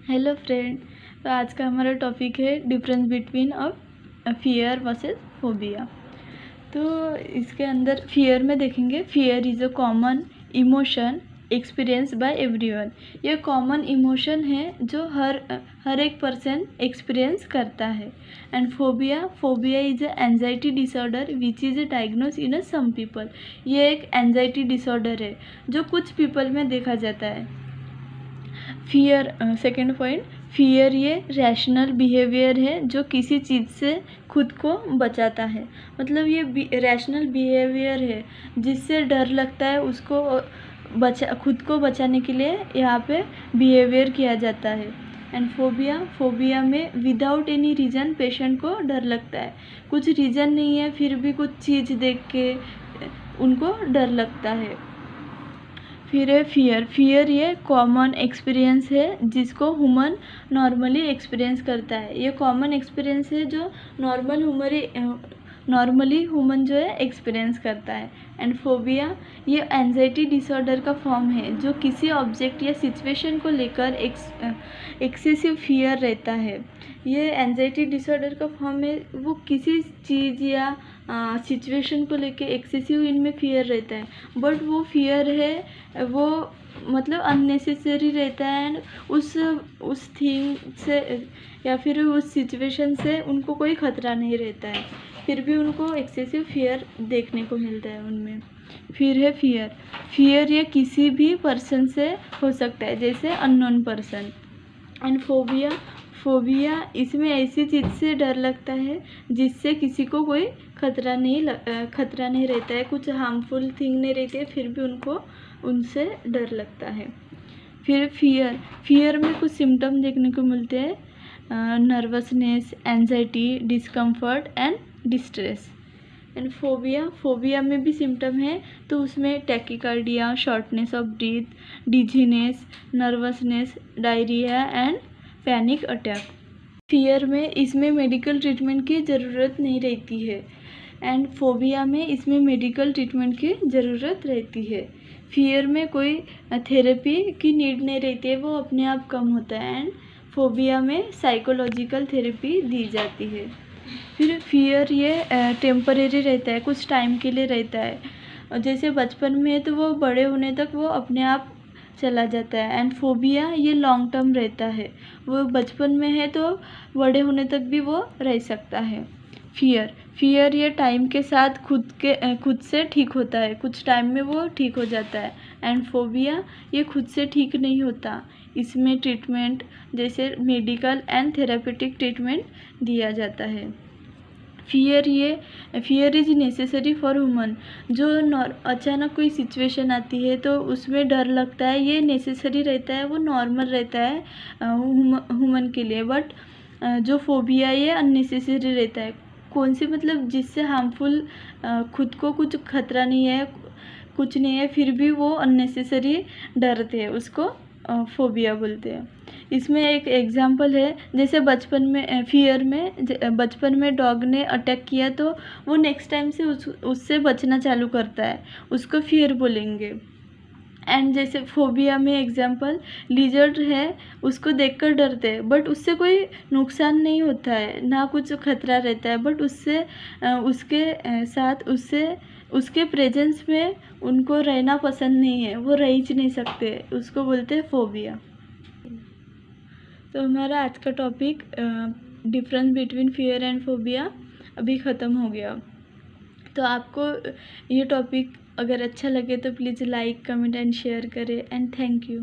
Hello friend. तो आज का हमारा टॉपिक है difference between fear versus phobia. तो इसके अंदर फियर में देखेंगे, fear is a common emotion experience by everyone. ये कॉमन इमोशन है जो हर एक पर्सन एक्सपीरियंस करता है। And phobia is a anxiety disorder which is a diagnose in a some people. ये एक एंजाइटी डिसऑर्डर है जो कुछ पीपल में देखा जाता है। फियर, सेकेंड पॉइंट, फियर ये रैशनल बिहेवियर है जो किसी चीज़ से खुद को बचाता है। मतलब ये रैशनल बिहेवियर है जिससे डर लगता है, उसको खुद को बचाने के लिए यहाँ पे बिहेवियर किया जाता है। एंड फोबिया में विदाउट एनी रीज़न पेशेंट को डर लगता है। कुछ रीज़न नहीं है फिर भी कुछ चीज़ देख के उनको डर लगता है। फिर है फियर ये कॉमन एक्सपीरियंस है जिसको ह्यूमन नॉर्मली एक्सपीरियंस करता है। ये कॉमन एक्सपीरियंस है जो नॉर्मली ह्यूमन जो है एक्सपीरियंस करता है। एंड फोबिया ये एंजाइटी डिसऑर्डर का फॉर्म है जो किसी ऑब्जेक्ट या सिचुएशन को लेकर एक्सेसिव फियर रहता है। ये एंजाइटी डिसऑर्डर का फॉर्म है, वो किसी चीज़ या सिचुएशन को लेके एक्सेसिव इनमें फियर रहता है, बट वो फियर है वो मतलब अननेसेसरी रहता है। एंड उस थिंग से या फिर उस सिचुएशन से उनको कोई ख़तरा नहीं रहता है, फिर भी उनको एक्सेसिव फियर देखने को मिलता है उनमें। फिर है फियर ये किसी भी पर्सन से हो सकता है, जैसे अननोन पर्सन। एंड फोबिया इसमें ऐसी चीज़ से डर लगता है जिससे किसी को कोई खतरा नहीं रहता है, कुछ हार्मफुल थिंग नहीं रहती है, फिर भी उनको उनसे डर लगता है। फिर फियर में कुछ सिम्टम देखने को मिलते हैं, nervousness, anxiety, discomfort and distress. And phobia में भी सिम्टम है, तो उसमें tachycardia, shortness of breath, dizziness, nervousness, diarrhoea and panic attack. Fear में इसमें मेडिकल ट्रीटमेंट की ज़रूरत नहीं रहती है, एंड फोबिया में इसमें मेडिकल ट्रीटमेंट की ज़रूरत रहती है। फियर में कोई थेरेपी की नीड नहीं रहती है, वो अपने आप कम होता है। एंड फोबिया में साइकोलॉजिकल थेरेपी दी जाती है। फिर फियर ये टेम्परेरी रहता है, कुछ टाइम के लिए रहता है। जैसे बचपन में है तो वो बड़े होने तक वो अपने आप चला जाता है। एंड फोबिया ये लॉन्ग टर्म रहता है, वो बचपन में है तो बड़े होने तक भी वो रह सकता है। फियर ये टाइम के साथ खुद से ठीक होता है, कुछ टाइम में वो ठीक हो जाता है। एंड फोबिया ये खुद से ठीक नहीं होता, इसमें ट्रीटमेंट जैसे मेडिकल एंड थेरेपेटिक ट्रीटमेंट दिया जाता है। Fear is necessary for human. जो अचानक कोई सिचुएशन आती है तो उसमें डर लगता है, ये नेसेसरी रहता है, वो नॉर्मल रहता है ह्यूमन के लिए। बट जो फोबिया ये अननेसेसरी रहता है। कौन सी मतलब जिससे हार्मफुल खुद को कुछ खतरा नहीं है, कुछ नहीं है, फिर भी वो अननेसेसरी डरते हैं, उसको फोबिया बोलते हैं। इसमें एक एग्जांपल है, जैसे बचपन में डॉग ने अटैक किया तो वो नेक्स्ट टाइम से उससे बचना चालू करता है, उसको फियर बोलेंगे। एंड जैसे फोबिया में एग्जांपल लिजर्ड है, उसको देखकर डरते हैं, बट उससे कोई नुकसान नहीं होता है, ना कुछ खतरा रहता है, बट उसके प्रेजेंस में उनको रहना पसंद नहीं है, वो रह ही नहीं सकते, उसको बोलते हैं फोबिया। तो हमारा आज का topic difference between fear and phobia अभी ख़त्म हो गया। तो आपको ये टॉपिक अगर अच्छा लगे तो please like, comment and share करें। And thank you.